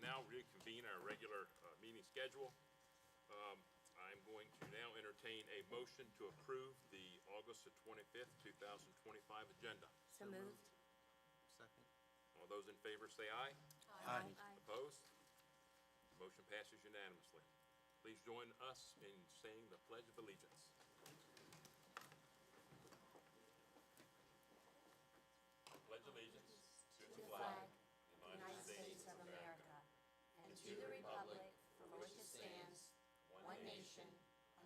now reconvene our regular meeting schedule. I'm going to now entertain a motion to approve the August the 25th, 2025 agenda. So moved. Second. All those in favor say aye. Aye. Opposed? Motion passes unanimously. Please join us in saying the Pledge of Allegiance. Pledge allegiance to To the flag of the United States of America, and to the republic for which it stands, one nation,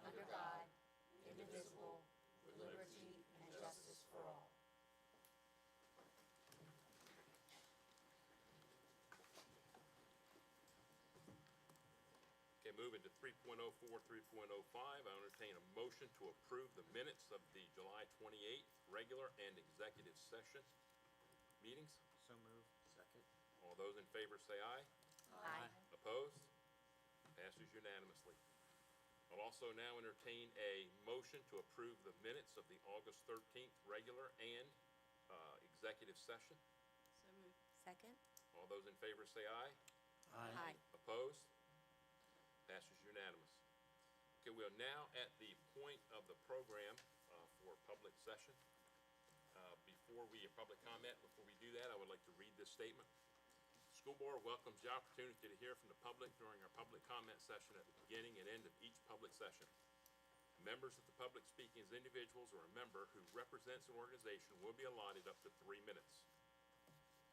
under God, indivisible, with liberty and justice for all. Okay, moving to 3.04, 3.05, I entertain a motion to approve the minutes of the July 28th regular and executive session meetings. So moved. Second. All those in favor say aye. Aye. Opposed? Passes unanimously. I'll also now entertain a motion to approve the minutes of the August 13th regular and executive session. So moved. Second? All those in favor say aye. Aye. Opposed? Passes unanimous. Okay, we are now at the point of the program for public session. Public comment, before we do that, I would like to read this statement. School Board welcomes the opportunity to hear from the public during our public comment session at the beginning and end of each public session. Members of the public speaking as individuals or a member who represents an organization will be allotted up to 3 minutes.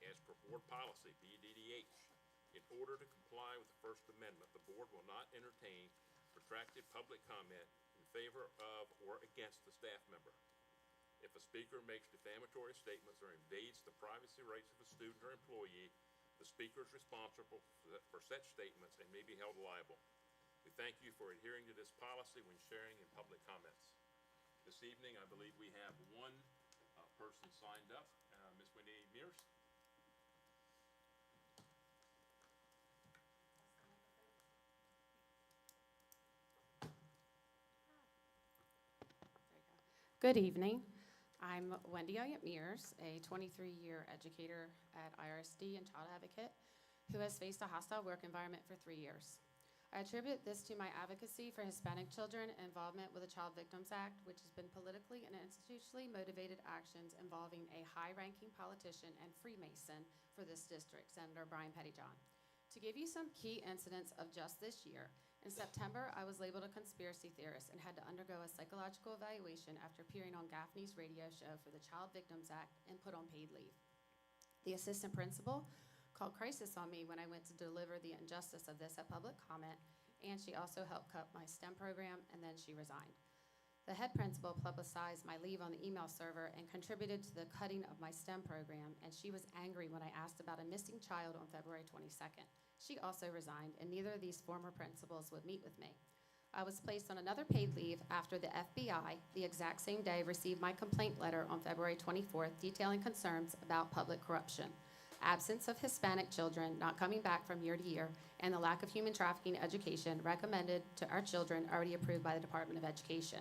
As per board policy, BDDH, in order to comply with the First Amendment, the board will not entertain protracted public comment in favor of or against the staff member. If a speaker makes defamatory statements or invades the privacy rights of a student or employee, the speaker is responsible for such statements and may be held liable. We thank you for adhering to this policy when sharing in public comments. This evening, I believe we have one person signed up, Ms. Wendy Mears. Good evening. I'm Wendy Elliott Mears, a 23-year educator at IRSD and child advocate who has faced a hostile work environment for 3 years. I attribute this to my advocacy for Hispanic children and involvement with the Child Victims Act, which has been politically and institutionally motivated actions involving a high-ranking politician and Freemason for this district, Senator Brian Pettyjohn. To give you some key incidents of just this year, in September, I was labeled a conspiracy theorist and had to undergo a psychological evaluation after appearing on Gaffney's radio show for the Child Victims Act and put on paid leave. The assistant principal called crisis on me when I went to deliver the injustice of this at public comment, and she also helped cut my STEM program, and then she resigned. The head principal publicized my leave on the email server and contributed to the cutting of my STEM program, and she was angry when I asked about a missing child on February 22nd. She also resigned, and neither of these former principals would meet with me. I was placed on another paid leave after the FBI, the exact same day, received my complaint letter on February 24th detailing concerns about public corruption, absence of Hispanic children not coming back from year to year, and the lack of human trafficking education recommended to our children already approved by the Department of Education.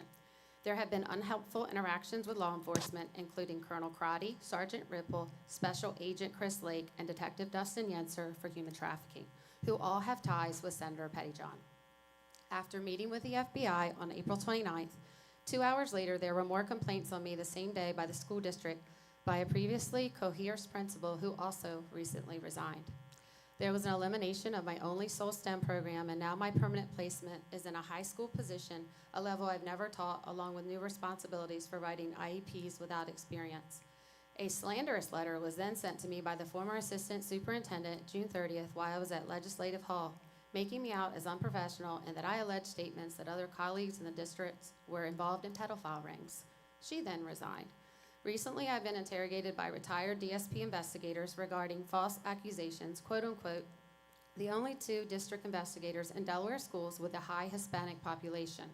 There have been unhelpful interactions with law enforcement, including Colonel Crotty, Sergeant Ripple, Special Agent Chris Lake, and Detective Dustin Yenser for human trafficking, who all have ties with Senator Pettyjohn. After meeting with the FBI on April 29th, 2 hours later, there were more complaints on me the same day by the school district by a previously coerced principal who also recently resigned. There was an elimination of my only sole STEM program, and now my permanent placement is in a high school position, a level I've never taught, along with new responsibilities for writing IEPs without experience. A slanderous letter was then sent to me by the former assistant superintendent June 30th while I was at Legislative Hall, making me out as unprofessional and that I alleged statements that other colleagues in the districts were involved in pedophile rings. She then resigned. Recently, I've been interrogated by retired DSP investigators regarding false accusations, quote unquote, the only 2 district investigators in Delaware schools with a high Hispanic population.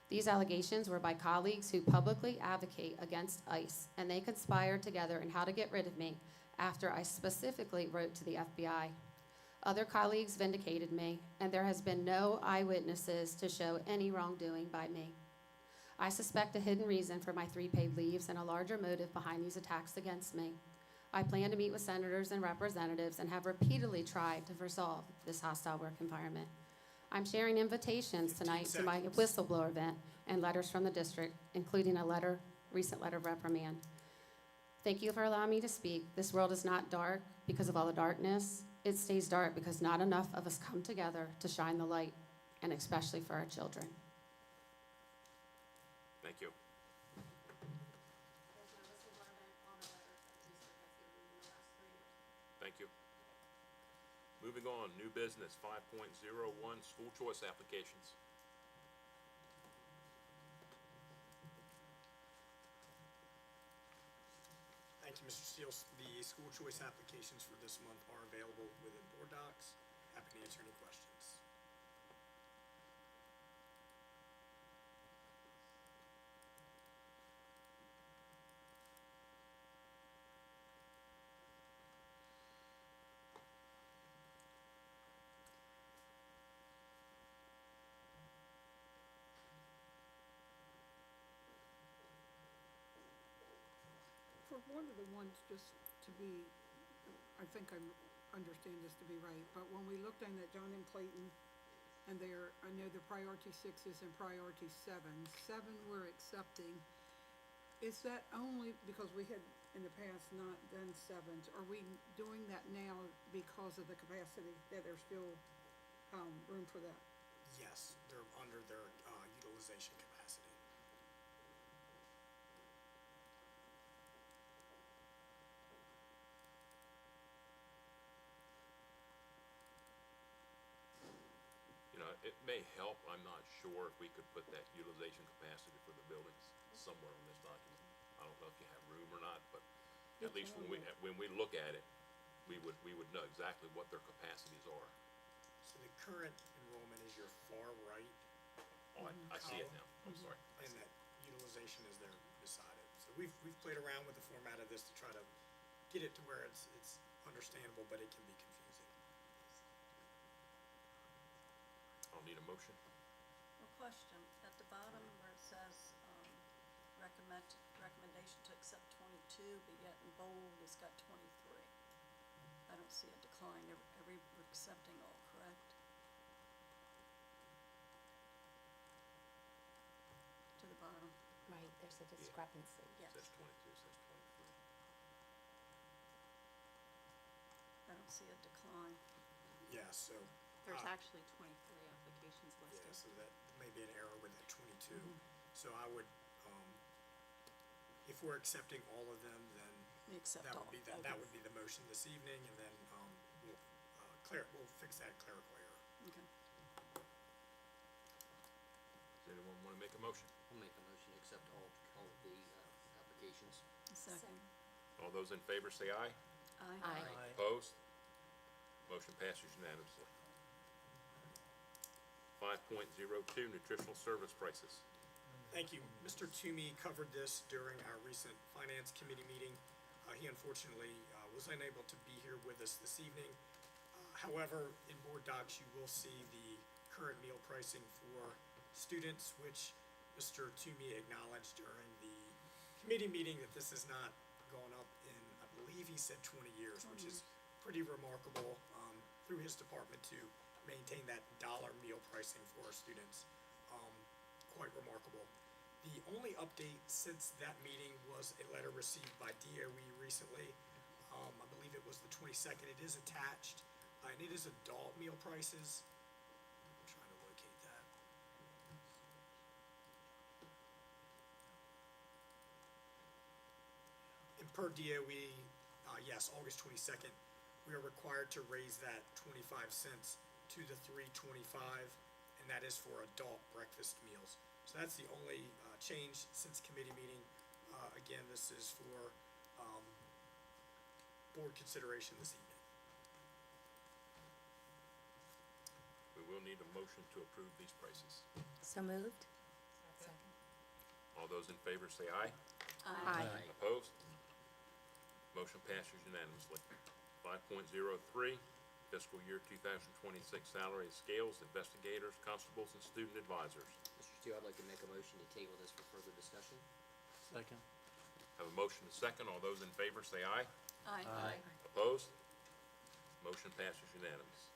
These allegations were by colleagues who publicly advocate against ICE, and they conspired together in how to get rid of me after I specifically wrote to the FBI. Other colleagues vindicated me, and there has been no eyewitnesses to show any wrongdoing by me. I suspect a hidden reason for my 3 paid leaves and a larger motive behind these attacks against me. I plan to meet with senators and representatives and have repeatedly tried to resolve this hostile work environment. I'm sharing invitations tonight to my whistleblower event and letters from the district, including a recent letter of reprimand. Thank you for allowing me to speak. This world is not dark because of all the darkness. It stays dark because not enough of us come together to shine the light, and especially for our children. Thank you. Thank you. Moving on, new business, 5.01, school choice applications. Thank you, Mr. Steele. The school choice applications for this month are available within board docs. Happy to answer any questions. For one of the ones, just to be, I think I understand this to be right, but when we looked in at John M. Clayton, and there, I know the priority 6s and priority 7s, 7 we're accepting. Is that only because we had in the past not done 7s? Are we doing that now because of the capacity, that there's still room for that? Yes, they're under their utilization capacity. You know, it may help, I'm not sure if we could put that utilization capacity for the buildings somewhere on this document. I don't know if you have room or not, but at least when we look at it, we would know exactly what their capacities are. So the current enrollment is your far right, Oh, I see it now, I'm sorry. I and see it. that utilization is there beside it. So we've played around with the format of this to try to get it to where it's understandable, but it can be confusing. I'll need a motion. A question, at the bottom where it says, recommendation to accept 22, but yet in bold it's got 23. I don't see a decline, we're accepting all, correct? To the bottom, Right, there's a discrepancy. yes, Says 22, says 23. I don't see a decline. Yeah, so, There's Ah. actually 23 applications yeah, listed. so that may be an error with that 22. So I would, if we're accepting all of them, then We accept that all. would be, that would be the motion this evening, and then, we'll fix that clerical error. Okay. Does anyone want to make a motion? I'll make a motion to accept all of the applications. Second. All those in favor say aye. Aye. Opposed? Motion passes unanimously. 5.02, nutritional service prices. Thank you. Mr. Toomey covered this during our recent Finance Committee meeting. He unfortunately was unable to be here with us this evening. However, in board docs, you will see the current meal pricing for students, which Mr. Toomey acknowledged during the committee meeting that this has not gone up in, I believe he said 20 years, which is pretty remarkable through his department to maintain that dollar meal pricing for our students. Quite remarkable. The only update since that meeting was a letter received by DOE recently. I believe it was the 22nd. It is attached, and it is adult meal prices. I'm trying to locate that. And per DOE, yes, August 22nd, we are required to raise that 25 cents to the $3.25, and that is for adult breakfast meals. So that's the only change since committee meeting. Again, this is for board consideration this evening. We will need a motion to approve these prices. So moved? All those in favor say aye. Aye. Opposed? Motion passes unanimously. 5.03, fiscal year 2026 salary scales, investigators, constables, and student advisors. Mr. Steele, I'd like to make a motion to table this for further discussion. Second. Have a motion and a second. All those in favor say aye. Aye. Opposed? Motion passes unanimous.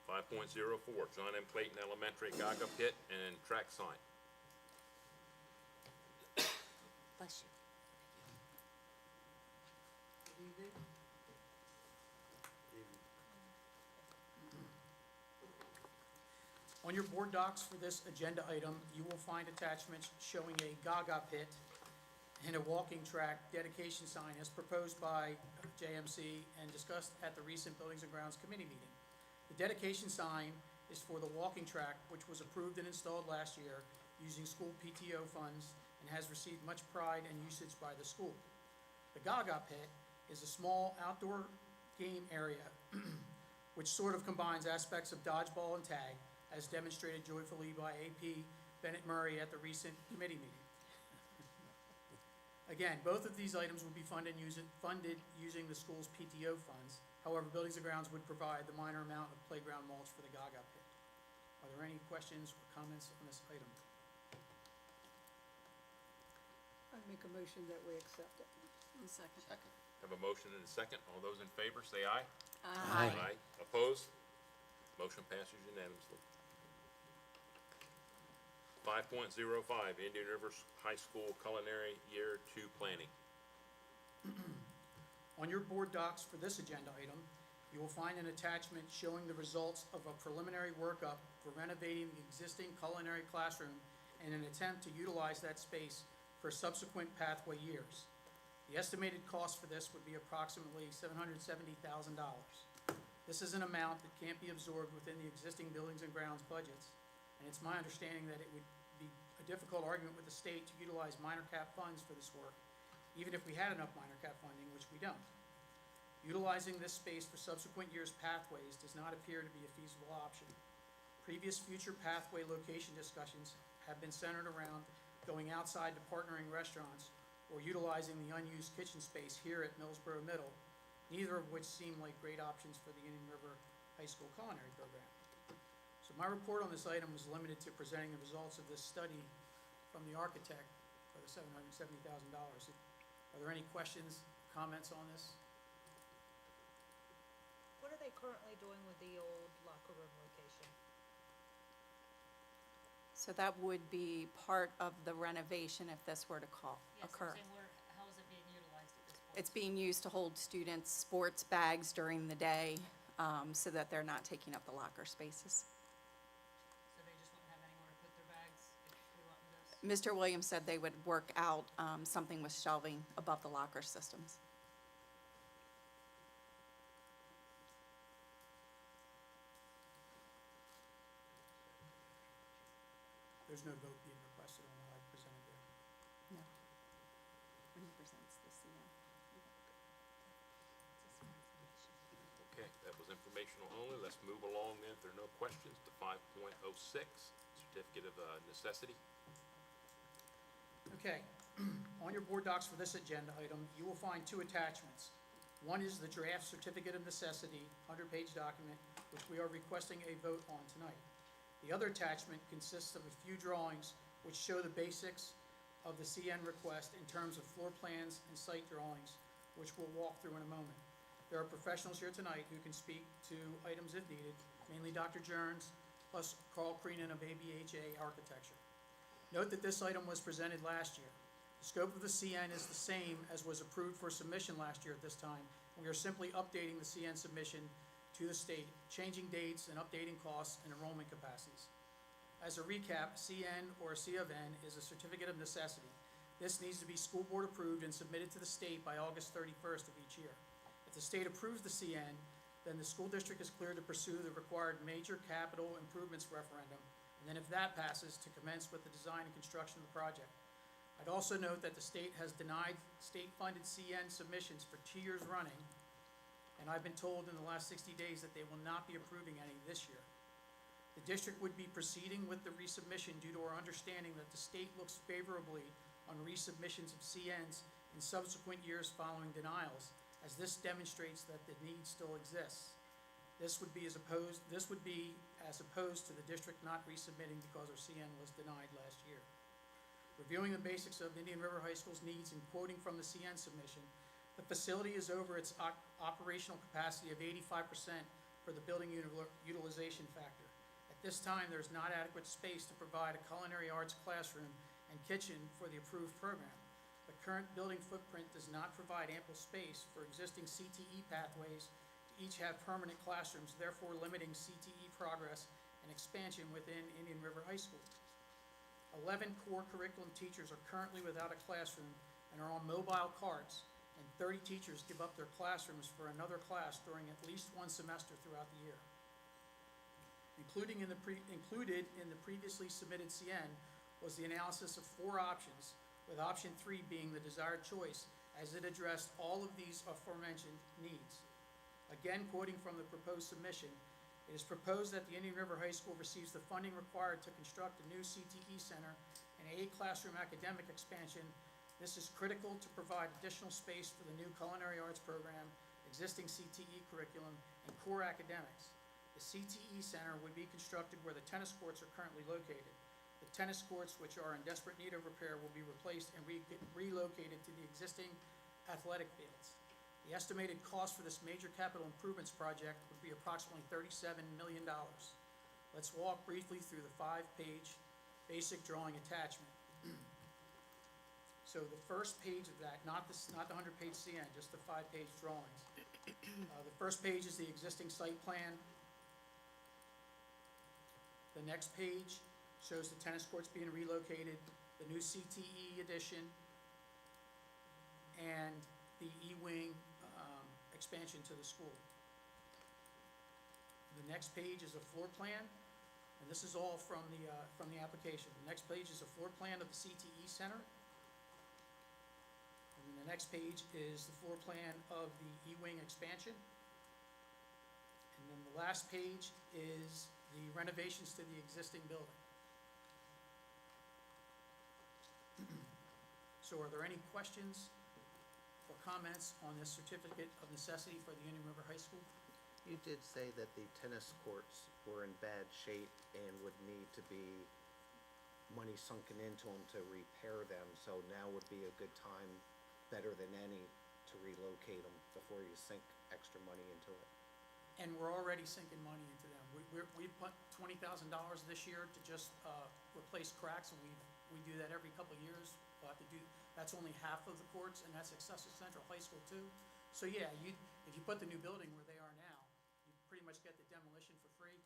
5.04, John M. Clayton Elementary Gaga Pit and track sign. Bless you. On your board docs for this agenda item, you will find attachments showing a Gaga pit and a walking track dedication sign as proposed by JMC and discussed at the recent Buildings and Grounds Committee meeting. The dedication sign is for the walking track, which was approved and installed last year using school PTO funds and has received much pride and usage by the school. The Gaga pit is a small outdoor game area which sort of combines aspects of dodgeball and tag, as demonstrated joyfully by AP Bennett Murray at the recent committee meeting. Again, both of these items will be funded using the school's PTO funds. However, Buildings and Grounds would provide the minor amount of playground mulch for the Gaga pit. Are there any questions or comments on this item? I'd make a motion that we accept it. One second. Second. Have a motion and a second. All those in favor say aye. Aye. Opposed? Motion passes unanimously. 5.05, Indian River High School Culinary Year 2 Planning. On your board docs for this agenda item, you will find an attachment showing the results of a preliminary workup for renovating the existing culinary classroom in an attempt to utilize that space for subsequent pathway years. The estimated cost for this would be approximately $770,000. This is an amount that can't be absorbed within the existing Buildings and Grounds budgets, and it's my understanding that it would be a difficult argument with the state to utilize minor cap funds for this work, even if we had enough minor cap funding, which we don't. Utilizing this space for subsequent years' pathways does not appear to be a feasible option. Previous future pathway location discussions have been centered around going outside to partnering restaurants or utilizing the unused kitchen space here at Millsboro Middle, neither of which seem like great options for the Indian River High School culinary program. So my report on this item was limited to presenting the results of this study from the architect for the $770,000. Are there any questions, comments on this? What are they currently doing with the old locker room location? So that would be part of the renovation if this were to occur. How is it being utilized at this point? It's being used to hold students' sports bags during the day, so that they're not taking up the locker spaces. So they just wouldn't have anywhere to put their bags if we went with this? Mr. Williams said they would work out something with shelving above the locker systems. There's no vote being requested on what I presented there. No. When he presents the CN. Okay, that was informational only. Let's move along then, if there are no questions, to 5.06, Certificate of Necessity. Okay, on your board docs for this agenda item, you will find two attachments. One is the draft Certificate of Necessity, 100-page document, which we are requesting a vote on tonight. The other attachment consists of a few drawings which show the basics of the CN request in terms of floor plans and site drawings, which we'll walk through in a moment. There are professionals here tonight who can speak to items if needed, mainly Dr. Jones, plus Carl Creenan of ABHA Architecture. Note that this item was presented last year. The scope of the CN is the same as was approved for submission last year at this time. We are simply updating the CN submission to the state, changing dates and updating costs and enrollment capacities. As a recap, CN or a C of N is a certificate of necessity. This needs to be school board approved and submitted to the state by August 31st of each year. If the state approves the CN, then the school district is cleared to pursue the required major capital improvements referendum, and then if that passes, to commence with the design and construction of the project. I'd also note that the state has denied state-funded CN submissions for 2 years running, and I've been told in the last 60 days that they will not be approving any this year. The district would be proceeding with the resubmission due to our understanding that the state looks favorably on resubmissions of CNs in subsequent years following denials, as this demonstrates that the need still exists. This would be as opposed to the district not resubmitting because our CN was denied last year. Reviewing the basics of Indian River High School's needs and quoting from the CN submission, The facility is over its operational capacity of 85% for the building utilization factor. At this time, there is not adequate space to provide a culinary arts classroom and kitchen for the approved program. The current building footprint does not provide ample space for existing CTE pathways to each have permanent classrooms, therefore limiting CTE progress and expansion within Indian River High School. 11 core curriculum teachers are currently without a classroom and are on mobile carts, and 30 teachers give up their classrooms for another class during at least one semester throughout the year. Included in the previously submitted CN was the analysis of 4 options, with option 3 being the desired choice, as it addressed all of these aforementioned needs. Again, quoting from the proposed submission, it is proposed that the Indian River High School receives the funding required to construct a new CTE center and a classroom academic expansion. This is critical to provide additional space for the new culinary arts program, existing CTE curriculum, and core academics. The CTE center would be constructed where the tennis courts are currently located. The tennis courts, which are in desperate need of repair, will be replaced and relocated to the existing athletic fields. The estimated cost for this major capital improvements project would be approximately $37 million. Let's walk briefly through the 5-page basic drawing attachment. So the first page of that, not the 100-page CN, just the 5-page drawings. The first page is the existing site plan. The next page shows the tennis courts being relocated, the new CTE addition, and the E-wing expansion to the school. The next page is a floor plan, and this is all from the application. The next page is a floor plan of the CTE center. And then the next page is the floor plan of the E-wing expansion. And then the last page is the renovations to the existing building. So are there any questions or comments on this certificate of necessity for the Indian River High School? You did say that the tennis courts were in bad shape and would need to be money sunken into them to repair them, so now would be a good time, better than any, to relocate them before you sink extra money into it. And we're already sinking money into them. We put $20,000 this year to just replace cracks, and we do that every couple of years. We'll have to do, that's only half of the courts, and that's Successor Central High School too. So yeah, if you put the new building where they are now, you pretty much get the demolition for free,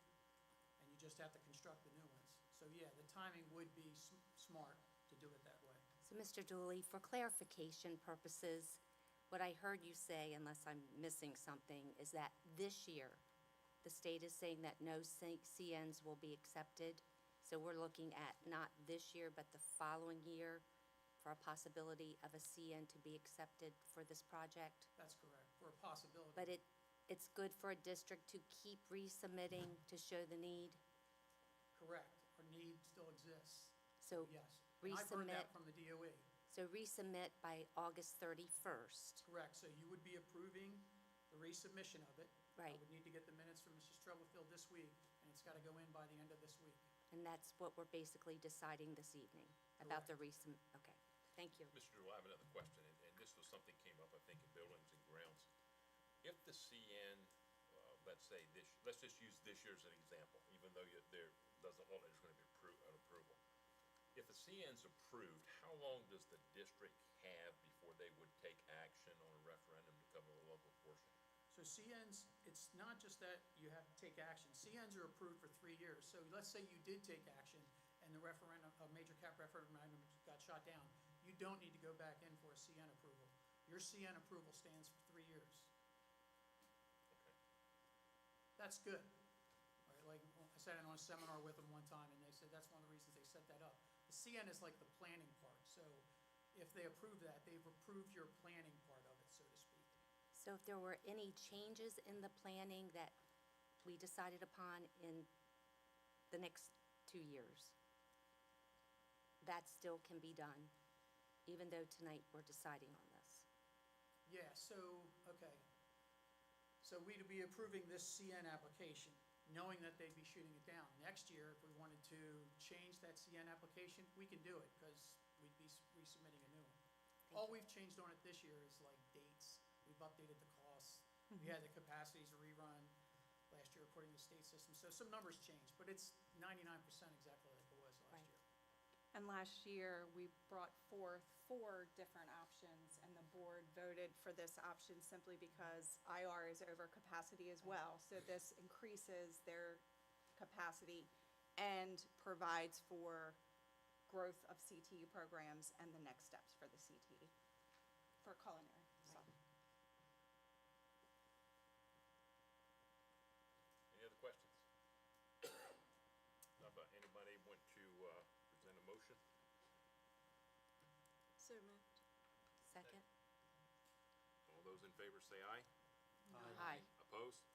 and you just have to construct the new ones. So yeah, the timing would be smart to do it that way. So, Mr. Dooley, for clarification purposes, what I heard you say, unless I'm missing something, is that this year, the state is saying that no CNs will be accepted. So we're looking at not this year, but the following year for a possibility of a CN to be accepted for this project. That's correct, for a possibility. But it's good for a district to keep resubmitting to show the need. Correct, our need still exists, So yes. And I've heard resubmit, that from the DOE. so resubmit by August 31st. Correct, so you would be approving the resubmission of it. I Right. would need to get the minutes from Mrs. Treblefield this week, and it's gotta go in by the end of this week. And that's what we're basically deciding this evening, about the okay. Thank you. Mr. Drew, I have another question, and this was something came up, I think, in buildings and grounds. If the CN, let's say let's just use this year as an example, even though there doesn't look like there's gonna be an approval. If the CN's approved, how long does the district have before they would take action on a referendum to cover the local portion? So CNs, it's not just that you have to take action. CNs are approved for 3 years. So let's say you did take action and the referendum, a major cap referendum got shot down. You don't need to go back in for a CN approval. Your CN approval stands for 3 years. Okay. That's good. Right, like I sat in on a seminar with them one time and they said that's one of the reasons they set that up. The CN is like the planning part. So if they approve that, they've approved your planning part of it, so to speak. So if there were any changes in the planning that we decided upon in the next 2 years, that still can be done, even though tonight we're deciding on this. Yeah, so, okay. So we'd be approving this CN application, knowing that they'd be shooting it down. Next year, if we wanted to change that CN application, we can do it, because we'd be resubmitting a new one. All we've changed on it this year is like dates. We've updated the costs. We had the capacities rerun last year according to the state system. So some numbers changed, but it's 99% exactly like it was last Right. year. And last year, we brought forth 4 different options, and the board voted for this option simply because IR is over capacity as well. So this increases their capacity and provides for growth of CTE programs and the next steps for the CTE, for culinary, so. Any other questions? How about anybody want to, present a motion? So moved. Second? All those in favor say aye. Aye. Opposed?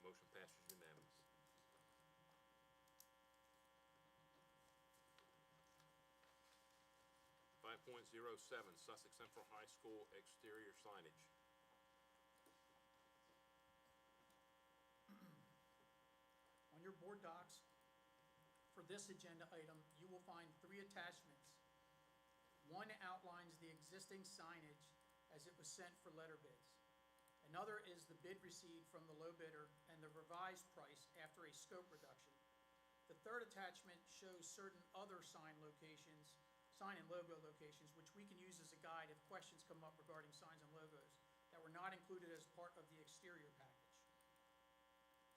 Motion passes unanimous. 5.07, Sussex Central High School exterior signage. On your board docs, for this agenda item, you will find 3 attachments. One outlines the existing signage as it was sent for letter bids. Another is the bid received from the low bidder and the revised price after a scope reduction. The third attachment shows certain other sign and logo locations, which we can use as a guide if questions come up regarding signs and logos that were not included as part of the exterior package.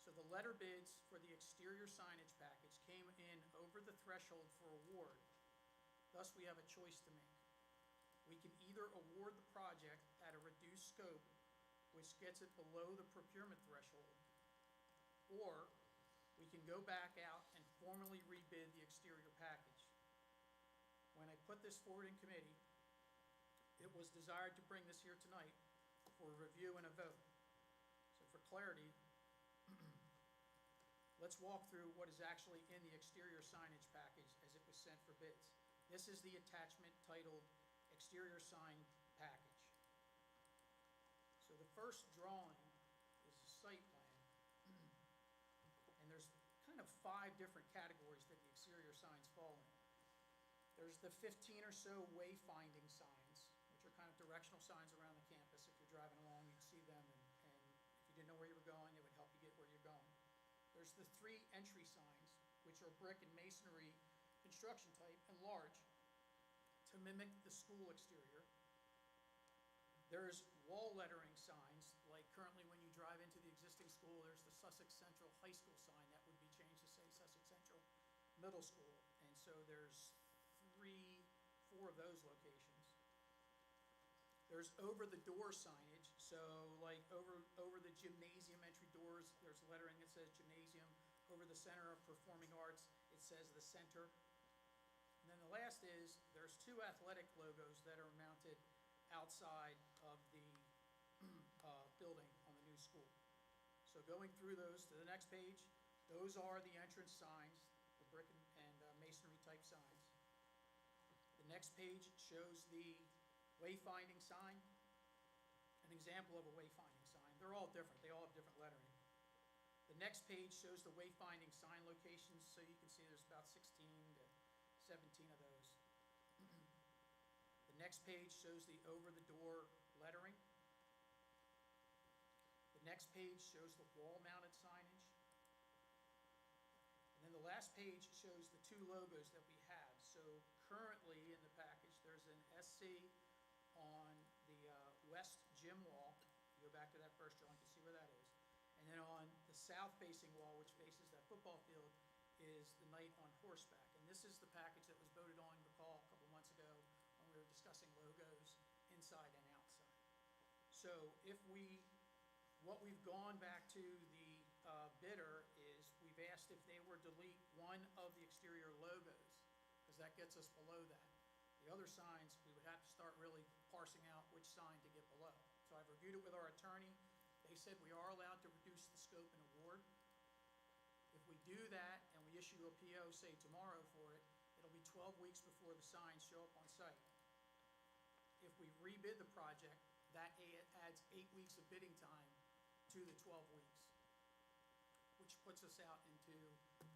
So the letter bids for the exterior signage package came in over the threshold for award. Thus, we have a choice to make. We can either award the project at a reduced scope, which gets it below the procurement threshold, or we can go back out and formally rebid the exterior package. When I put this forward in committee, it was desired to bring this here tonight for a review and a vote. So for clarity, let's walk through what is actually in the exterior signage package as it was sent for bids. This is the attachment titled Exterior Sign Package. So the first drawing is a site plan. And there's kind of 5 different categories that the exterior signs fall in. There's the 15 or so wayfinding signs, which are kind of directional signs around the campus. If you're driving along, you'd see them, and if you didn't know where you were going, it would help you get where you're going. There's the 3 entry signs, which are brick and masonry construction type and large to mimic the school exterior. There's wall lettering signs, like currently when you drive into the existing school, there's the Sussex Central High School sign that would be changed to say Sussex Central Middle School. And so there's 4 of those locations. There's over-the-door signage, so like over the gymnasium entry doors, there's lettering that says gymnasium. Over the Center of Performing Arts, it says the center. And then the last is, there's 2 athletic logos that are mounted outside of the building on the new school. So going through those to the next page, those are the entrance signs, the brick and masonry type signs. The next page shows the wayfinding sign, an example of a wayfinding sign. They're all different, they all have different lettering. The next page shows the wayfinding sign locations, so you can see there's about 16 to 17 of those. The next page shows the over-the-door lettering. The next page shows the wall-mounted signage. And then the last page shows the 2 logos that we have. So currently in the package, there's an SC on the west gym wall. You go back to that first drawing, you can see where that is. And then on the south-facing wall, which faces that football field, is the Knight on Horseback. And this is the package that was voted on, recall, a couple months ago when we were discussing logos inside and outside. So what we've gone back to the bidder is we've asked if they were to delete one of the exterior logos, because that gets us below that. The other signs, we would have to start really parsing out which sign to get below. So I've reviewed it with our attorney. They said we are allowed to reduce the scope and award. If we do that and we issue a PO, say tomorrow for it, it'll be 12 weeks before the signs show up on site. If we rebid the project, that adds 8 weeks of bidding time to the 12 weeks, which puts us out into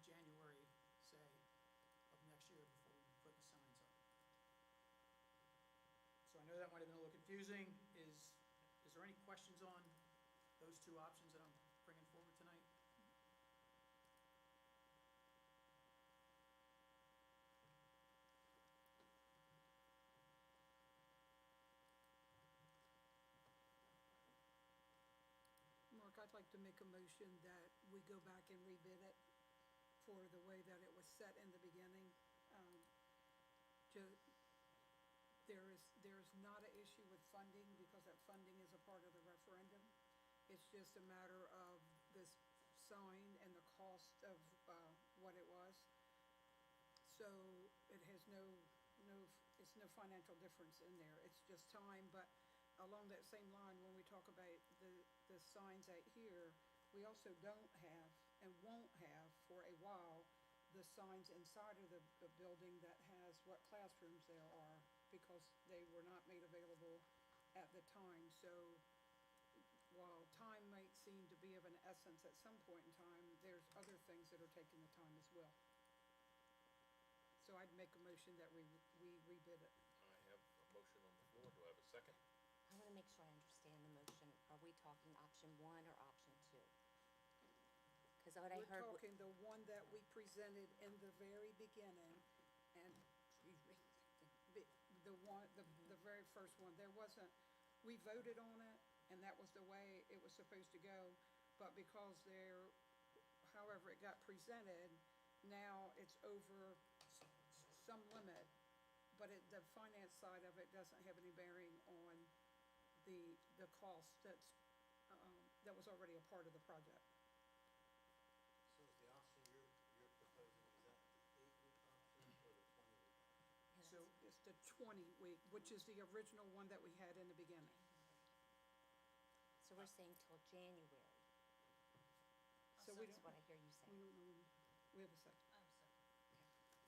January, say, of next year before we put the signs up. So I confusing. Is there any questions on those two options that I'm bringing forward tonight? Mark, I'd like to make a motion that we go back and rebid it for the way that it was set in the beginning. There's not an issue with funding, because that funding is a part of the referendum. It's just a matter of this sign and the cost of, what it was. So it has it's no financial difference in there, it's just time, but along that same line, when we talk about the signs out here, we also don't have and won't have for a while the signs inside of the building that has what classrooms there are, because they were not made available at the time. So while time might seem to be of an essence at some point in time, there's other things that are taking the time as well. So I'd make a motion that we rebid it. I have a motion on the floor. Do I have a second? I want to make sure I understand the motion. Are we talking option 1 or option 2? Because what I heard. We're talking the one that we presented in the very beginning, and, excuse me, the very first one, there wasn't, we voted on it, and that was the way it was supposed to go, but because however it got presented, now it's over some limit, but the finance side of it doesn't have any bearing on the cost that was already a part of the project. So is the option you're proposing, is that the 8-week option or the 20-week option? So it's the 20-week, which is the original one that we had in the beginning. So we're saying till January. So we That's don't, what I hear you saying. we have a second. I'm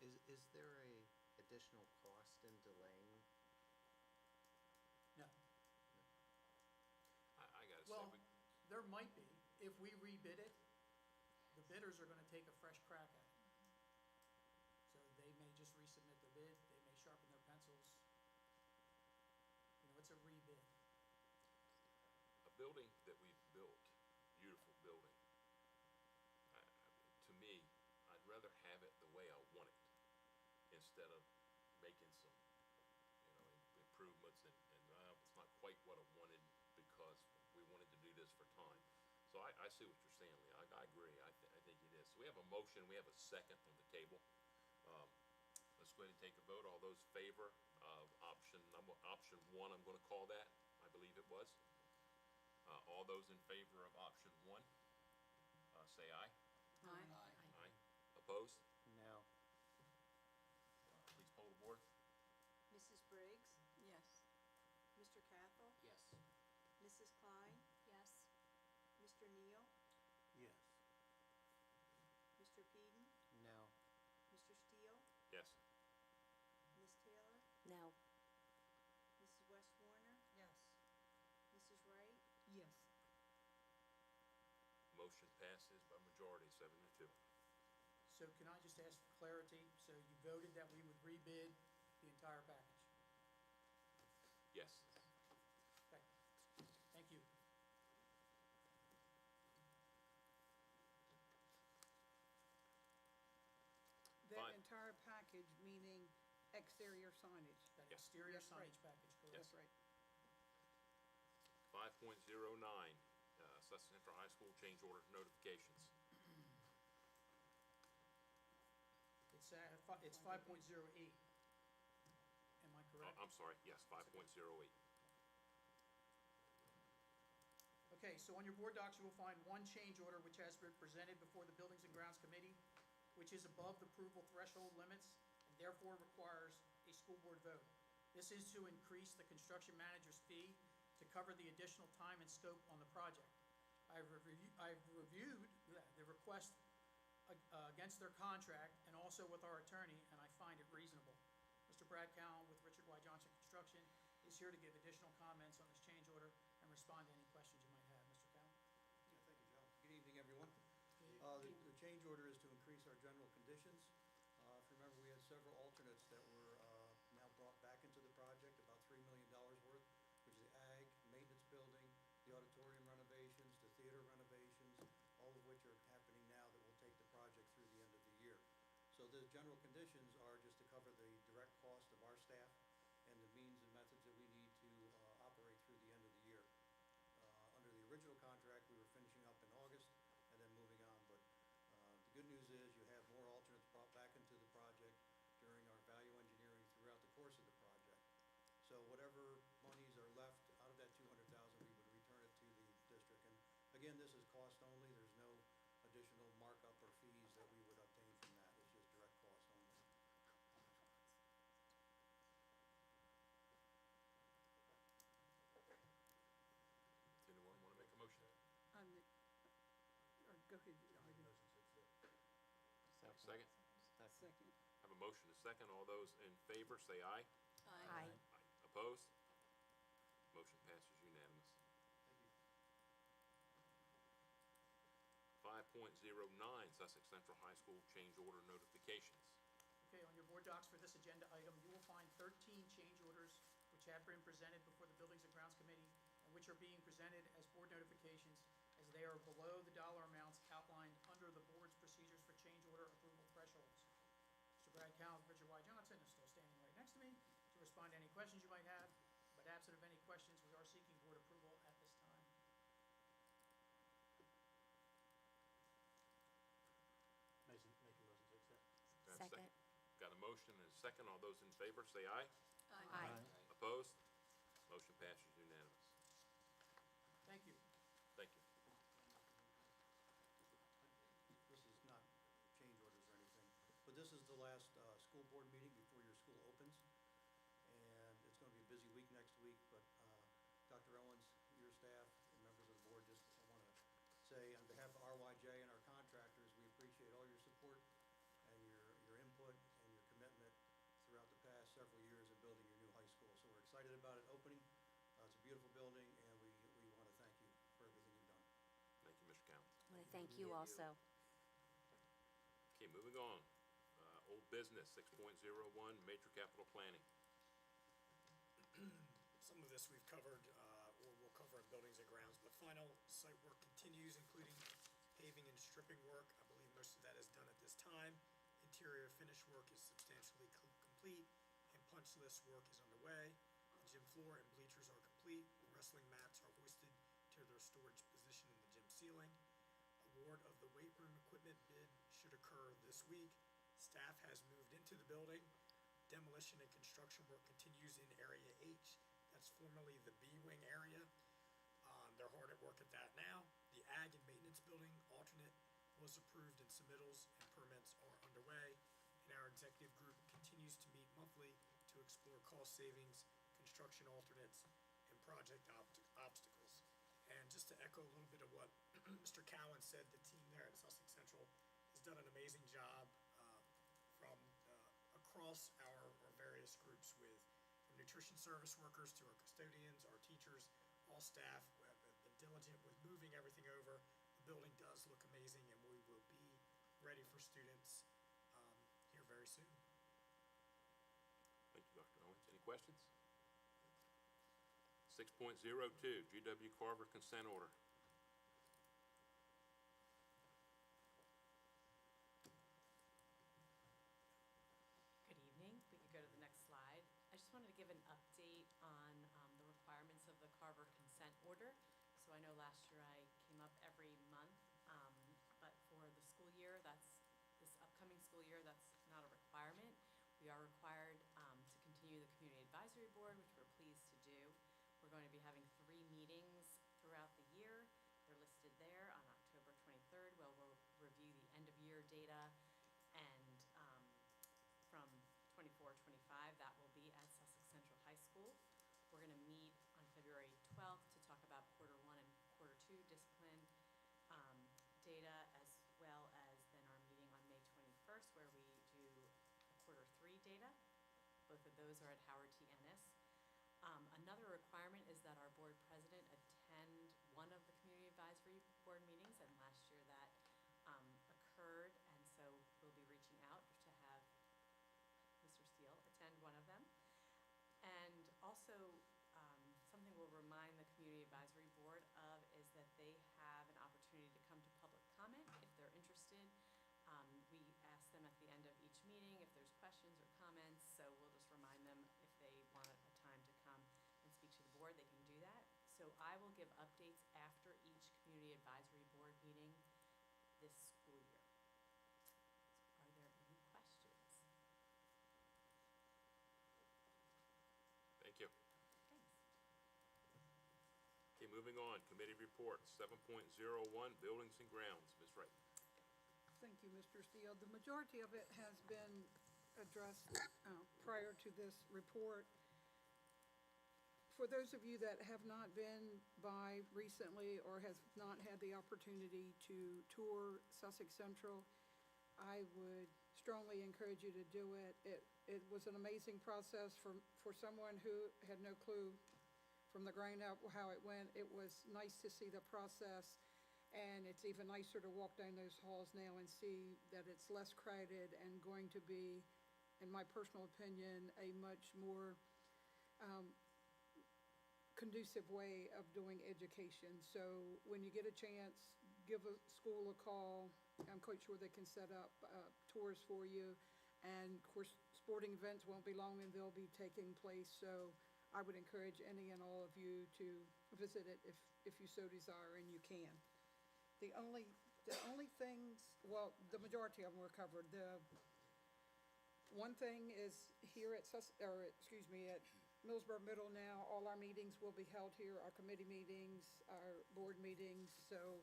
second. Is there a additional cost in delaying? No. I gotta say, Well, there might be. If we rebid it, the bidders are gonna take a fresh crack at it. So they may just resubmit their bid, they may sharpen their pencils. You know, it's a rebid. a building that we've built, beautiful building, to me, I'd rather have it the way I want it instead of making some, improvements and it's not quite what I wanted because we wanted to do this for time. So I see what you're saying, Lee. I agree. I think it is. So we have a motion, we have a second on the table. Let's go ahead and take a vote. All those in favor of option 1, I'm gonna call that, I believe it was. All those in favor of option 1, say aye. Aye. Aye. Opposed? No. Please poll the board. Mrs. Briggs? Yes. Mr. Cathell? Yes. Mrs. Klein? Yes. Mr. Neal? Yes. Mr. Peden? No. Mr. Steele? Yes. Ms. Taylor? No. Mrs. West Warner? Yes. Mrs. Wright? Yes. Motion passes by majority, 7-2. So can I just ask for clarity? So you voted that we would rebid the entire package? Yes. Okay. Thank you. That Fine. entire package, meaning exterior signage. That Yes. exterior Yes, right. signage package, correct? That's right. 5.09, Sussex Central High School change order notifications. It's 5.08. Am I correct? I'm sorry, yes, 5.08. Okay, so on your board docs, you will find one change order which has been presented before the Buildings and Grounds Committee, which is above the approval threshold limits and therefore requires a school board vote. This is to increase the construction manager's fee to cover the additional time and scope on the project. I've reviewed the request against their contract and also with our attorney, and I find it reasonable. Mr. Brad Cowan with Richard Y. Johnson Construction is here to give additional comments on this change order and respond to any questions you might have. Mr. Cowan? Yeah, thank you, John. Good evening, everyone. The change order is to increase our general conditions. If you remember, we had several alternates that were now brought back into the project, about $3 million worth, which the auditorium renovations, the theater renovations, all of which are happening now that will take the project through the end of the year. So the general conditions are just to cover the direct cost of our staff and the means and methods that we need to operate through the end of the year. Under the original contract, we were finishing up in August and then moving on, but the good news is you have more alternates brought back into the project during our value engineering throughout the course of the project. So whatever monies are left out of that $200,000, we would return it to the district. And again, this is cost only. There's no additional markup or fees that we would obtain from that. It's just direct cost only. Does anyone want to make a motion? On the, or go ahead, Motion to accept. Have a second? second. Have a motion, a second. All those in favor, say aye. Aye. Opposed? Motion passes unanimous. Thank you. 5.09, Sussex Central High School change order notifications. Okay, on your board docs for this agenda item, you will find 13 change orders which have been presented before the Buildings and Grounds Committee and which are being presented as board notifications as they are below the dollar amounts outlined under the board's procedures for change order approval thresholds. Mr. Brad Cowles, Richard Y. Johnson is still standing right next to me to respond to any questions you might have, but absent of any questions, we are seeking board approval at this time. Make a motion to accept. Got a Second. Got a motion and a second. All those in favor, say aye. Aye. Opposed? Motion passes unanimous. Thank you. Thank you. This is not change orders or anything, but this is the last school board meeting before your school opens. And it's going to be a busy week next week, but Dr. Owens, your staff, and members of the board, just want to say on behalf of RYJ and our contractors, we appreciate all your support and your input and your commitment throughout the past several years in building your new high school. So we're excited about it opening. It's a beautiful building, and we want to thank you for everything you've done. Thank you, Mr. Cowles. I want to thank you also. Okay, moving on. Old business, 6.01, major capital planning. Some of this we've covered, or we'll cover in Buildings and Grounds, but final site work continues, including paving and stripping work. I believe most of that is done at this time. Interior finish work is substantially complete, and punch list work is underway. The gym floor and bleachers are complete. The wrestling mats are hoisted to their storage position in the gym ceiling. Award of the weight room equipment bid should occur this week. Staff has moved into the building. Demolition and construction work continues in Area H. That's formerly the B-wing area. They're hard at work at that now. The Ag and Maintenance Building alternate was approved and submittals and permits are underway. And our executive group continues to meet monthly to explore cost savings, construction alternates, and project obstacles. And just to echo a little bit of what Mr. Cowan said, the team there at Sussex Central has done an amazing job from across our various groups, with from nutrition service workers to our custodians, our teachers, all staff have been diligent with moving everything over. The building does look amazing, and we will be ready for students here very soon. Thank you, Dr. Owens. Any questions? 6.02, GW Carver consent order. Good evening. We could go to the next slide. I just wanted to give an update on the requirements of the Carver consent order. So I know last year I came up every month, but for the school year, this upcoming school year, that's not a requirement. We are required to continue the Community Advisory Board, which we're pleased to do. We're going to be having 3 meetings throughout the year. They're listed there on October 23rd, where we'll review the end-of-year data, and from 24-25, that will be at Sussex Central High School. We're going to meet on February 12th to talk about Q1 and Q2 discipline data, as well as then our meeting on May 21st, where we do Q3 data. Both of those are at Howard T. Ennis. Another requirement is that our board president attend one of the Community Advisory Board meetings, and last year that occurred, and so we'll be reaching out to have Mr. Steele attend one of them. And also, something we'll remind the Community Advisory Board I will give updates after each community advisory board meeting this school year. Are there any questions? Thank you. Thanks. Okay, moving on, committee reports, 7.01, buildings and grounds, Ms. Wright. Thank you, Mr. Steele. The majority of it has been addressed prior to this report. For those of you that have not been by recently or have not had the opportunity to tour Sussex Central, I would strongly encourage you to do it. It was an amazing process for someone who had no clue from the ground up how it went. It was nice to see the process, and it's even nicer to walk down those halls now and see that it's less crowded and going to be, in my personal opinion, a much more conducive way of doing education. So when you get a chance, give a school a call. I'm quite sure they can set up tours for you. And of course, sporting events won't be long and they'll be taking place. So I would encourage any and all of you to visit it if you so desire and you can. The only things, well, the majority of them were covered. The one thing is here at at Millsboro Middle now, all our meetings will be held here, our committee meetings, our board meetings. So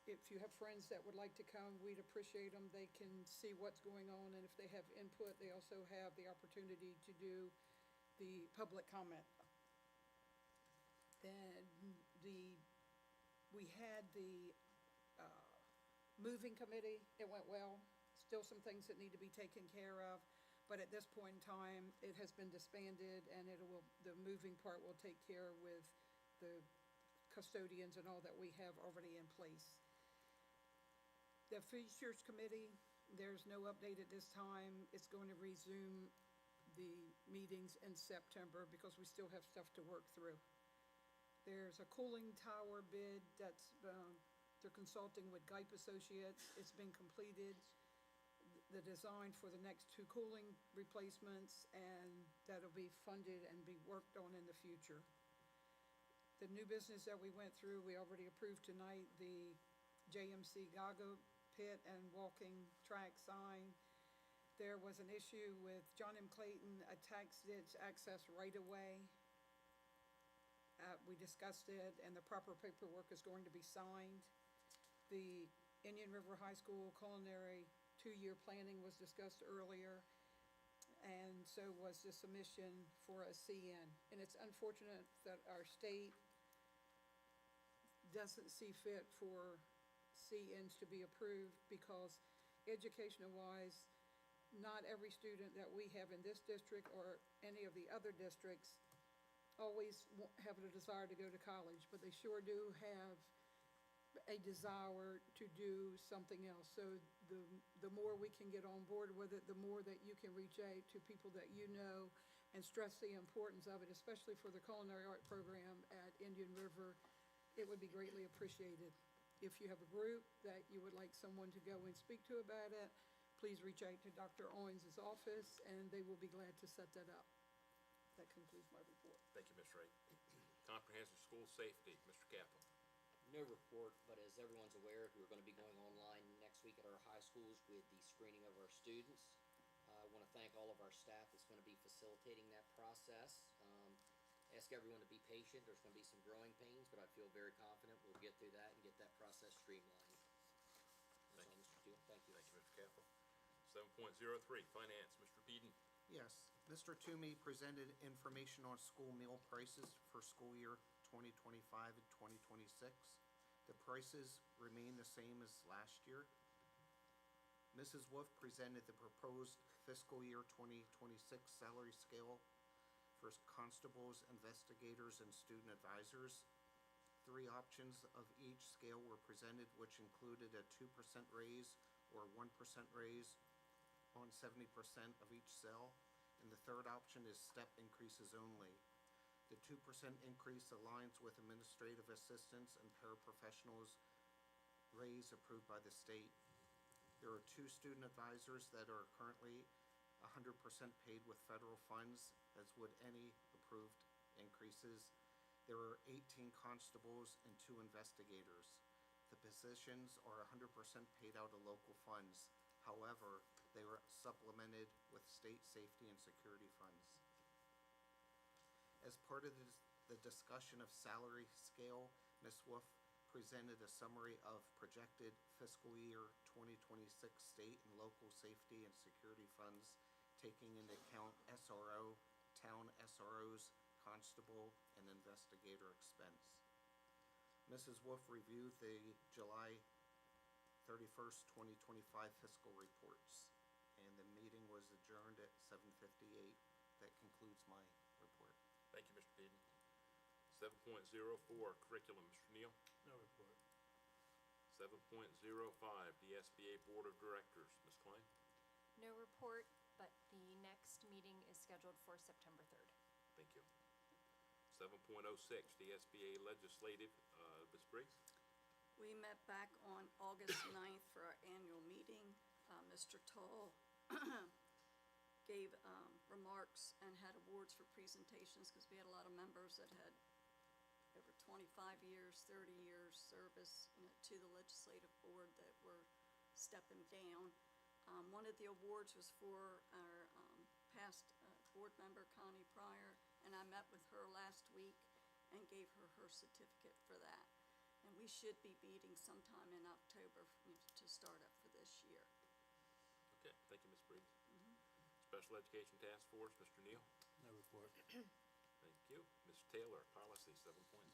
if you have friends that would like to come, we'd appreciate them. They can see what's going on, and if they have input, they also have the opportunity to do the public comment. Then we had the moving committee. It went well. Still some things that need to be taken care of. But at this point in time, it has been disbanded, and the moving part will take care with the custodians and all that we have already in place. The Features Committee, there's no update at this time. It's going to resume the meetings in September because we still have stuff to work through. There's a cooling tower bid that's, they're consulting with GYPE Associates. It's been completed. The design for the next 2 cooling replacements, and that'll be funded and be worked on in the future. The new business that we went through, we already approved tonight, the JMC Gaga pit and walking track sign. There was an issue with John M. Clayton, a tax ditch access right-of-way. We discussed it, and the proper paperwork is going to be signed. The Indian River High School culinary 2-year planning was discussed earlier, and so was the submission for a CN. And it's unfortunate that our state doesn't see fit for CNs to be approved because educational-wise, not every student that we have in this district or any of the other districts always have a desire to go to college, but they sure do have a desire to do something else. So the more we can get on board with it, the more that you can reach out to people that you know and stress the importance of it, especially for the culinary art program at Indian River. It would be greatly appreciated. If you have a group that you would like someone to go and speak to about it, please reach out to Dr. Owens' office, and they will be glad to set that up. That concludes my report. Thank you, Ms. Wright. Comprehensive school safety, Mr. Capel. No report, but as everyone's aware, we're going to be going online next week at our high schools with the screening of our students. I want to thank all of our staff that's going to be facilitating that process. Ask everyone to be patient. There's going to be some growing pains, but I feel very confident we'll get through that and get that process streamlined. That's all, Mr. Teal. Thank you. Thank you, Mr. Capel. 7.03, finance, Mr. Peden. Yes, Mr. Toomey presented information on school meal prices for school year 2025 and 2026. The prices remain the same as last year. Mrs. Wolf presented the proposed fiscal year 2026 salary scale for constables, investigators, and student advisors. 3 options of each scale were presented, which included a 2% raise or 1% raise on 70% of each cell, and the third option is step increases only. The 2% increase aligns with administrative assistants and paraprofessionals raise approved by the state. There are 2 student advisors that are currently 100% paid with federal funds, as would any approved increases. There are 18 constables and 2 investigators. The positions are 100% paid out of local funds. However, they were supplemented with state safety and security funds. As part of the discussion of salary scale, Ms. Wolf presented a summary of projected fiscal year 2026 state and local safety and security funds, taking into account SRO, town SROs, constable, and investigator expense. Mrs. Wolf reviewed the July 31st, 2025 fiscal reports, and the meeting was adjourned at 7:58. That concludes my report. Thank you, Mr. Peden. 7.04, curriculum, Mr. Neal. No report. 7.05, DSBA Board of Directors, Ms. Klein. No report, but the next meeting is scheduled for September 3rd. Thank you. 7.06, DSBA Legislative, Ms. Briggs. We met back on August 9th for our annual meeting. Mr. Toll gave remarks and had awards for presentations because we had a lot of members that had over 25 years, 30 years service, to the legislative board that were stepping down. One of the awards was for our past board member, Connie Pryor, and I met with her last week and gave her her certificate for that. And we should be meeting sometime in October to start up for this year. Okay, thank you, Ms. Briggs. Special Education Task Force, Mr. Neal. No report. Thank you. Ms. Taylor, Policy 7.08.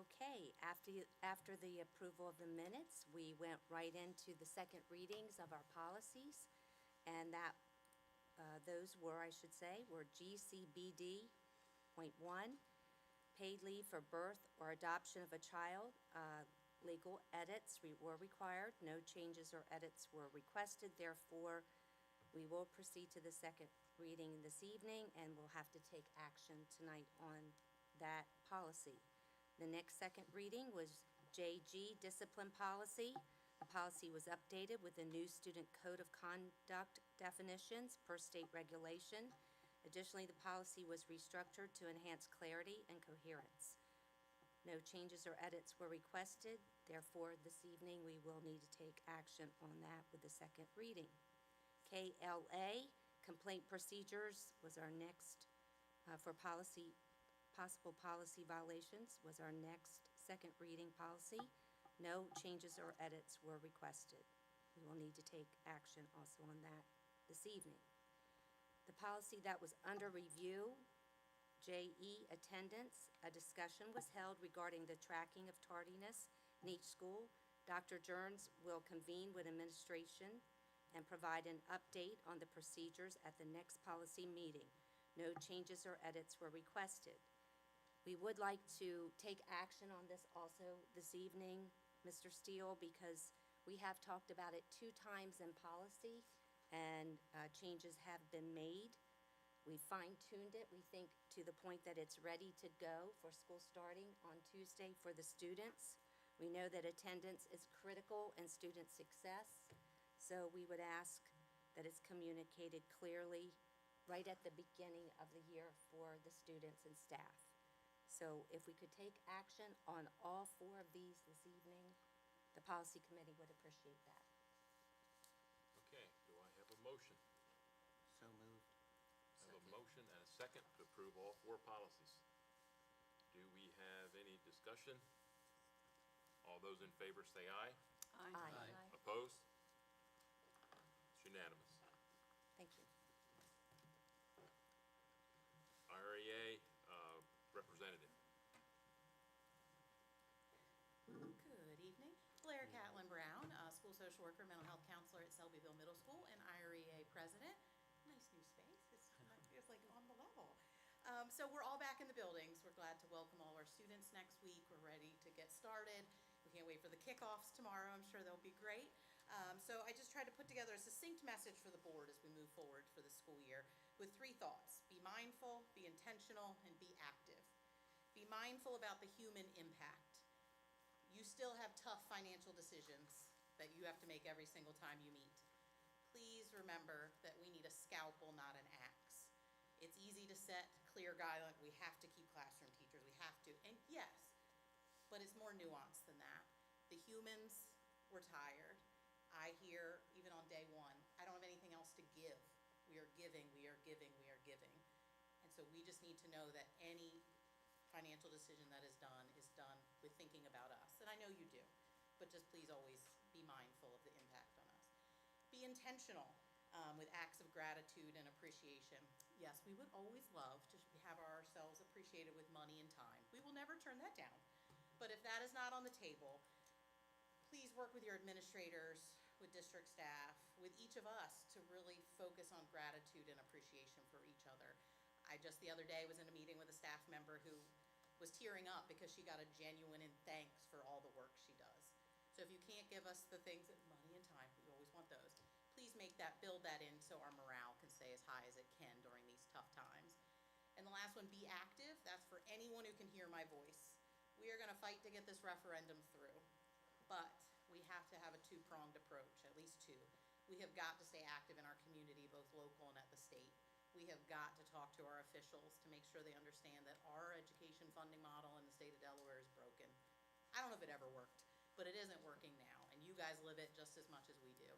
Okay, after the approval of the minutes, we went right into the second readings of our policies, and those were, I should say, were GCBD .1, paid leave for birth or adoption of a child. Legal edits were required. No changes or edits were requested. Therefore, we will proceed to the second reading this evening, and we'll have to take action tonight on that policy. The next second reading was JG Discipline Policy. The policy was updated with a new student code of conduct definitions per state regulation. Additionally, the policy was restructured to enhance clarity and coherence. No changes or edits were requested. Therefore, this evening, we will need to take action on that with the second reading. KLA, complaint procedures, was our next, for possible policy violations, was our next second reading policy. No changes or edits were requested. We will need to take action also on that this evening. The policy that was under review, JE attendance, a discussion was held regarding the tracking of tardiness in each school. Dr. Jones will convene with administration and provide an update on the procedures at the next policy meeting. No changes or edits were requested. We would like to take action on this also this evening, Mr. Steele, because we have talked about it 2 times in policy, and changes have been made. We fine-tuned it, we think, to the point that it's ready to go for school starting on Tuesday for the students. We know that attendance is critical in student success, so we would ask that it's communicated clearly right at the beginning of the year for the students and staff. So if we could take action on all 4 of these this evening, the policy committee would appreciate that. Okay, do I have a motion? So moved. I have a motion and a second to approve all 4 policies. Do we have any discussion? All those in favor say aye. Aye. Opposed? It's unanimous. Thank you. IREA representative. Good evening. Blair Catlin Brown, school social worker, mental health counselor at Selbyville Middle School, and IREA president. Nice new space. It's like on the level. So we're all back in the buildings. We're glad to welcome all our students next week. We're ready to get started. We can't wait for the kickoffs tomorrow. I'm sure they'll be great. So I just tried to put together a succinct message for the board as we move forward for the school year with 3 thoughts. Be mindful, be intentional, and be active. Be mindful about the human impact. You still have tough financial decisions that you have to make every single time you meet. Please remember that we need a scalpel, not an axe. It's easy to set clear guidelines. We have to keep classroom teachers. We have to to. And yes, but it's more nuanced than that. The humans were tired. I hear, even on day one, I don't have anything else to give. We are giving, we are giving, we are giving. And so we just need to know that any financial decision that is done with thinking about us. And I know you do, but just please always be mindful of the impact on us. Be intentional with acts of gratitude and appreciation. Yes, we would always love to have ourselves appreciated with money and time. We will never turn that down. But if that is not on the table, please work with your administrators, with district staff, with each of us to really focus on gratitude and appreciation for each other. I just the other day was in a meeting with a staff member who was tearing up because she got a genuine and thanks for all the work she does. So if you can't give us the things that money and time, we always want those, please build that in so our morale can stay as high as it can during these tough times. And the last one, be active. That's for anyone who can hear my voice. We are gonna fight to get this referendum through, but we have to have a two-pronged approach, at least two. We have got to stay active in our community, both local and at the state. We have got to talk to our officials to make sure they understand that our education funding model in the state of Delaware is broken. I don't know if it ever worked, but it isn't working now, and you guys live it just as much as we do.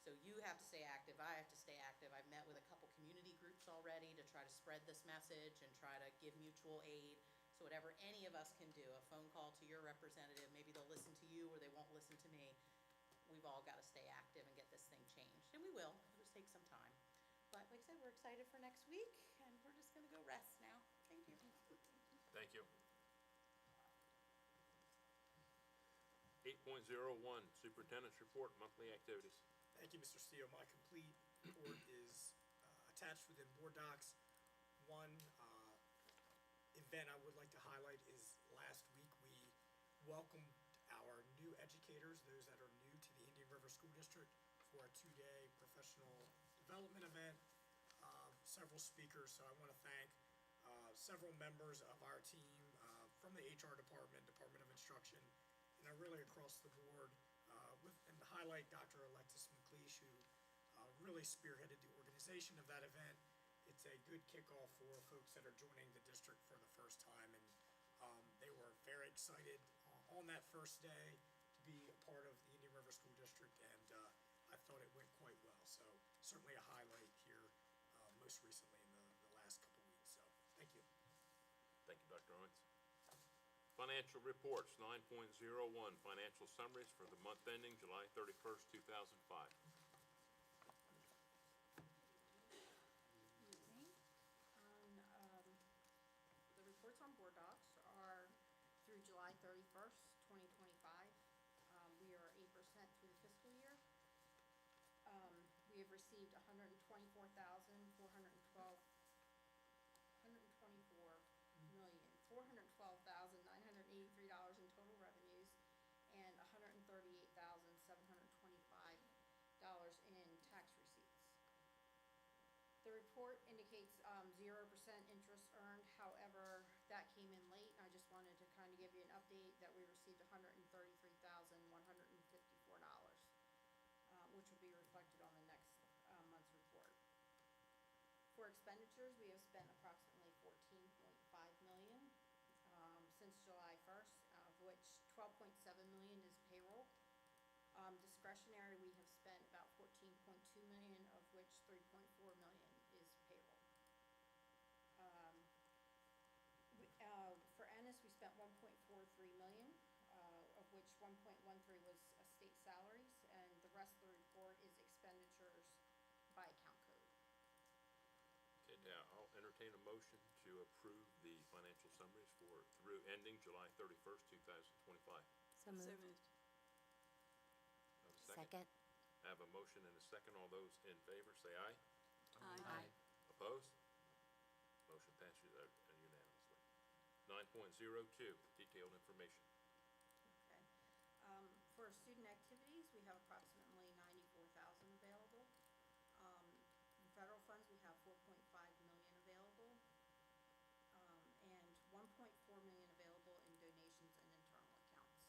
So you have to stay active, I have to stay active. I've met with a couple community groups already to try to spread this message and try to give mutual aid. So whatever any of us can do, a phone call to your representative, maybe they'll listen to you or they won't listen to me. We've all got to stay active and get this thing changed, and we will. It'll just take some time. But like I said, we're excited for next week, and we're just gonna go rest now. Thank you. Thank you. 8.01, Superintendent's Report, Monthly Activities. Thank you, Mr. Steele. My complete report is attached within board docs. One event I would like to highlight is last week we welcomed our new educators, those that are new to the Indian River School District, for a 2-day professional development event. Several speakers, so I want to thank several members of our team from the HR department, Department of Instruction, and really across the board, and to highlight Dr. Alexis McLeish, who really spearheaded the organization of that event. It's a good kickoff for folks that are joining the district for the first time, and they were very excited on that first day to be a part of the Indian River School District, and I thought it went quite well. So certainly a highlight here most recently in the last couple weeks. So thank you. Thank you, Dr. Owens. Financial reports, 9.01, financial summaries for the month ending July 31st, 2005. Evening. The reports on board docs are through July 31st, 2025. We are 8% through the fiscal year. We have received $424,983 in total revenues and $138,725 in tax receipts. The report indicates 0% interest earned. However, that came in late. I just wanted to kind of give you an update that we received $133,154, which will be reflected on the next month's report. For expenditures, we have spent approximately $14.5 million since July 1st, of which $12.7 million is payroll. Discretionary, we have spent about $14.2 million, of which $3.4 million is payroll. For Ennis, we spent $1.43 million, of which $1.13 was state salaries, and the rest of the report is expenditures by account code. Okay, now I'll entertain a motion to approve the financial summaries for through ending July 31st, 2025. So moved. Have a second? Second. I have a motion and a second. All those in favor, say aye. Aye. Opposed? Motion passes unanimously. 9.02, detailed information. Okay. For student activities, we have approximately $94,000 available. In federal funds, we have $4.5 million available, and $1.4 million available in donations and internal accounts.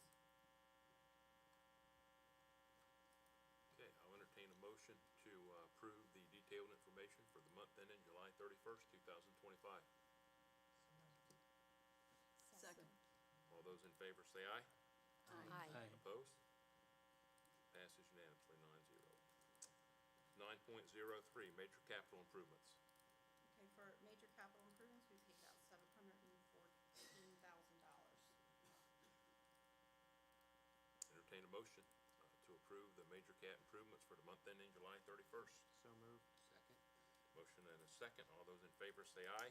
Okay, I'll entertain a motion to approve the detailed information for the month ending July 31st, 2025. Second. All those in favor say aye. Aye. Opposed? Passes unanimously, 9-0. 9.03, major capital improvements. Okay, for major capital improvements, we paid out $714,000. Entertain a motion to approve the major cap improvements for the month ending July 31st. So moved. Second. Motion and a second. All those in favor say aye.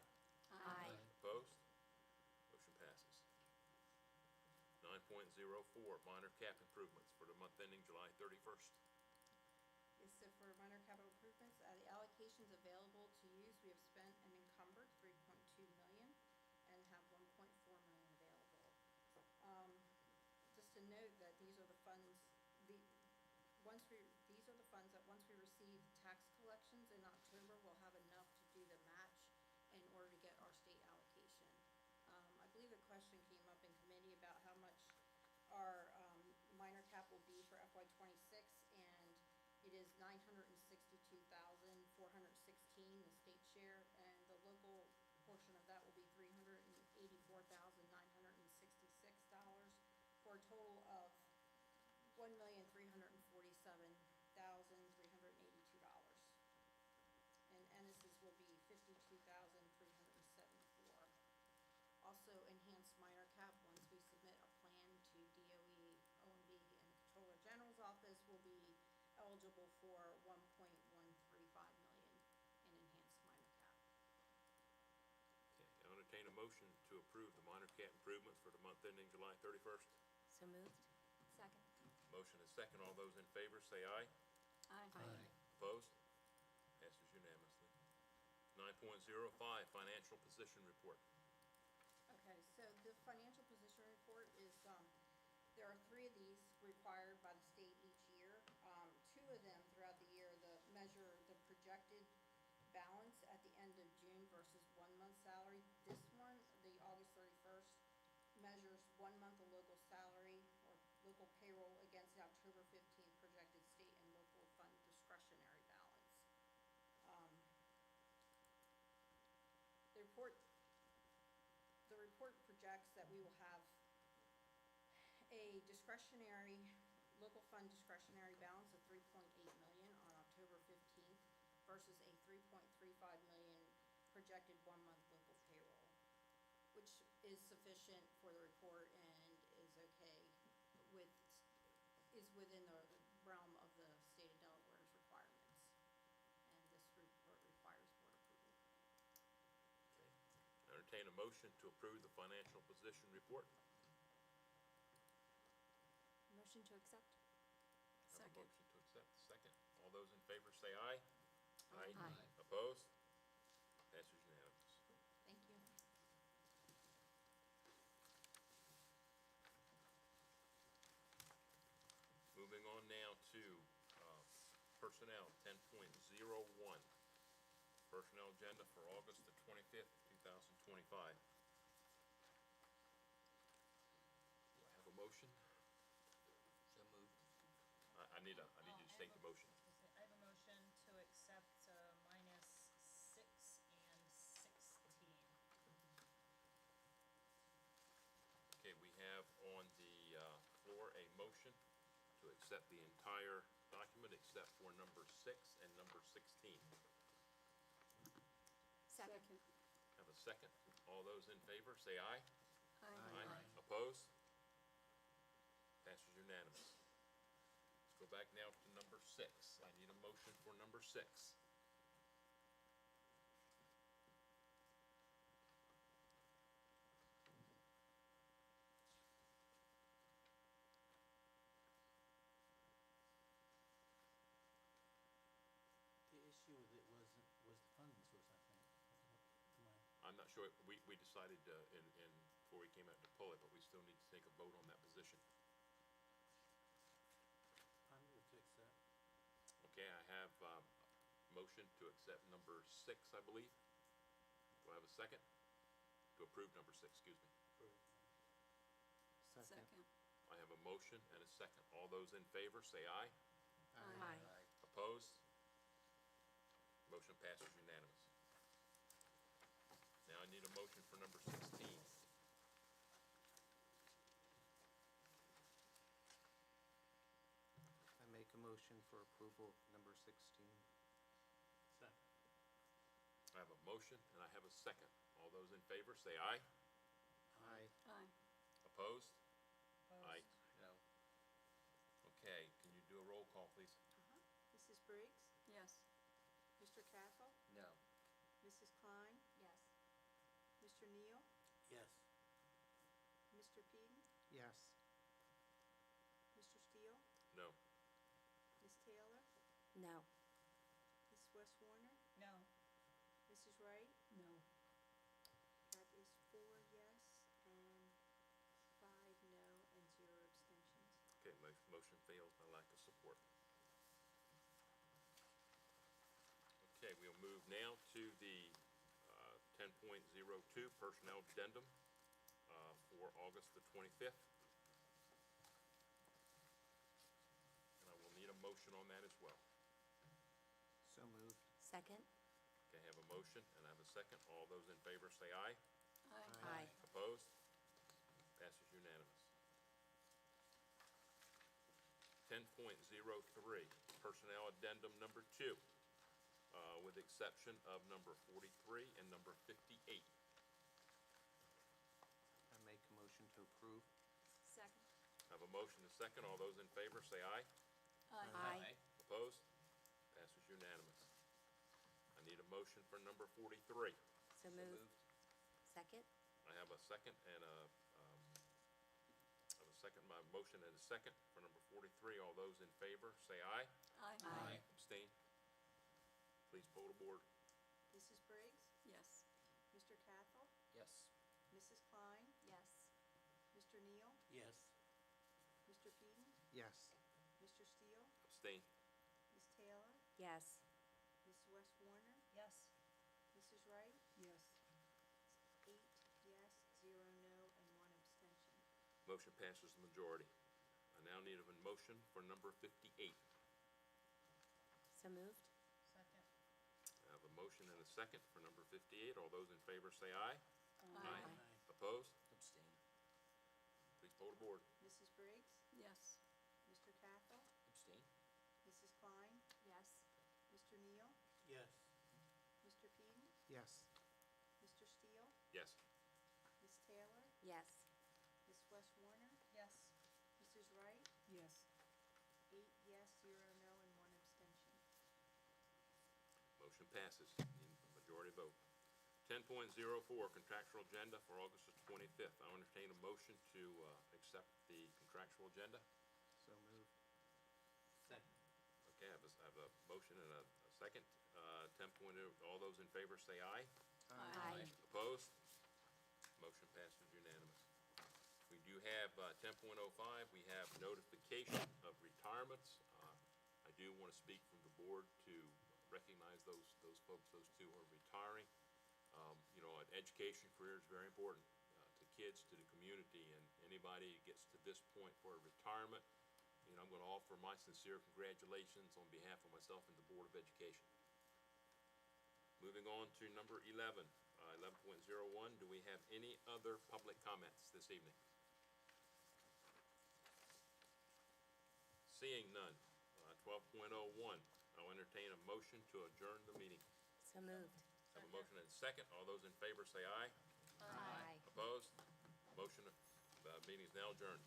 Aye. Opposed? Motion passes. 9.04, minor cap improvements for the month ending July 31st. Okay, so for minor capital improvements, the allocations available to use, we have spent and encumbered 3.2 million and have 1.4 million available. Just to note that these are the funds, these are the funds that once we receive tax collections in October, we'll have enough to do the match in order to get our state allocation. I believe the question came up in committee about how much our minor cap will be for FY '26, and it is $962,416, the state share, and the local portion of that will be $384,966, for a total of $1,347,382. And Ennis's will be $52,374. Also, enhanced minor cap, once we submit a plan to DOE, OMB, and the Comptroller General's office, will be eligible for 1.135 million in enhanced minor cap. Okay, I'll entertain a motion to approve the minor cap improvements for the month ending July 31st. So moved. Second. Motion is second. All those in favor say aye. Aye. Opposed? Passes unanimously. 9.05, financial position report. Okay, so the financial position report is, there are 3 of these required by the state each year. 2 of them throughout the year, the projected balance at the end of June versus 1 month salary. This one, the August 31st, measures 1 month of local salary or local payroll against the October 15th projected state and local fund discretionary balance. The report projects that we will have a local fund discretionary balance of 3.8 million on October 15th versus a 3.35 million projected 1 month local payroll, which is sufficient for the report and is within the realm of the state of Delaware's requirements. And this report requires board approval. Okay. Entertain a motion to approve the financial position report. Motion to accept? Have a Second. motion to accept. Second. All those in favor say aye. Aye. Opposed? Passes unanimous. Thank you. Moving on now to personnel, 10.01. Personnel agenda for August the 25th, 2025. Do I have a motion? So moved. I need you to state the motion. I have a motion to accept minus 6 and 16. Okay, we have on the floor a motion to accept the entire document except for number 6 and number 16. Second. Have a second. All those in favor, say aye. Aye. Opposed? Passes unanimous. Let's go back now to number 6. I need a motion for number 6. The issue with it was the funding source, I think. I'm not sure, we decided before we came out to pull it, but we still need to take a vote on that position. I move to accept. Okay, I have a motion to accept number 6, I believe. Do I have a second? To approve number 6, excuse me. Second. I have a motion and a second. All those in favor, say aye. Aye. Opposed? Motion passes unanimous. Now I need a motion for number 16. motion for approval of number 16. I have a motion and I have a second. All those in favor say aye. Aye. Aye. Opposed? Aye. No. Okay, can you do a roll call, please? Mrs. Briggs? Yes. Mr. Cathell? No. Mrs. Klein? Yes. Mr. Neal? Yes. Mr. Peden? Yes. Mr. Steele? No. Ms. Taylor? No. Ms. West Warner? No. Mrs. Wright? No. That is 4 yes and 5 no and 0 abstentions. Okay, motion fails by lack of support. Okay, we'll move now to the 10.02 personnel addendum for August the 25th. And I will need a motion on that as well. So moved. Second? Okay, I have a motion and I have a second. All those in favor say aye. Aye. Opposed? Passes unanimous. 10.03, personnel addendum number 2, with exception of number 43 and number 58. I make a motion to approve. Second. I have a motion and a second. All those in favor say aye. Aye. Opposed? Passes unanimous. I need a motion for number 43. So moved. Second? I have a second and a, I have a second, my motion and a second for number 43. All those in favor say aye. Aye. Abstain? Please poll the board. Mrs. Briggs? Yes. Mr. Cathell? Yes. Mrs. Klein? Yes. Mr. Neal? Yes. Mr. Peden? Yes. Mr. Steele? Abstain? Ms. Taylor? Yes. Ms. West Warner? Yes. Mrs. Wright? Yes. 8 yes, 0 no, and 1 abstention. Motion passes the majority. I now need a motion for number 58. So moved? Second. I have a motion and a second for number 58. All those in favor say aye. Aye. Opposed? Abstain. Please poll the board. Mrs. Briggs? Yes. Mr. Cathell? Abstain. Mrs. Klein? Yes. Mr. Neal? Yes. Mr. Peden? Yes. Mr. Steele? Yes. Ms. Taylor? Yes. Ms. West Warner? Yes. Mrs. Wright? Yes. 8 yes, 0 no, and 1 abstention. Motion passes. Need a majority vote. 10.04, contractual agenda for August the 25th. I entertain a motion to accept the contractual agenda. So moved. Second. Okay, I have a motion and a second. 10.0, all those in favor say aye. Aye. Opposed? Motion passes unanimous. We do have 10.05, we have notification of retirements. I do want to speak from the board to recognize those folks, those two who are retiring. You know, an education career is very important to kids, to the community, and anybody that gets to this point for a retirement, you know, I'm going to offer my sincere congratulations on behalf of myself and the Board of Education. Moving on to number 11, 11.01, do we have any other public comments this evening? Seeing none, 12.01, I'll entertain a motion to adjourn the meeting. So moved. Have a motion and a second. All those in favor say aye. Aye. Opposed? Motion, meeting is now adjourned.